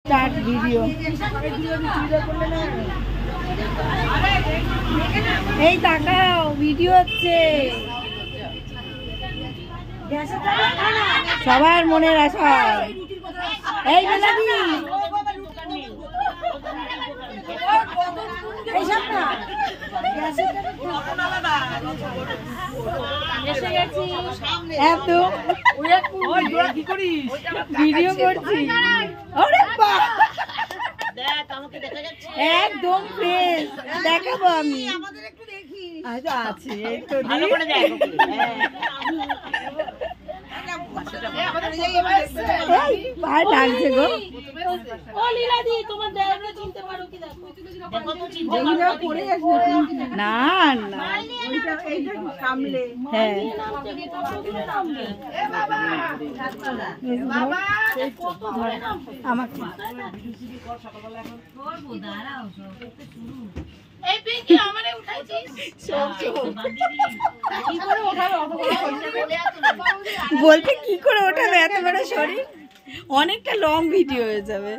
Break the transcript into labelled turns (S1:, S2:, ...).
S1: Start video. এই তাকাও, video হচ্ছে। সবার মনের আশা। এই বেলাদি ভিডিও করছি। একদম ফ্রেশ দেখাবো আমি। আছে ডাকছে গো। না না হ্যাঁ আমাকে বলতে কি করে ওঠাবে এত বড় শরীর, অনেকটা লং ভিডিও হয়ে যাবে।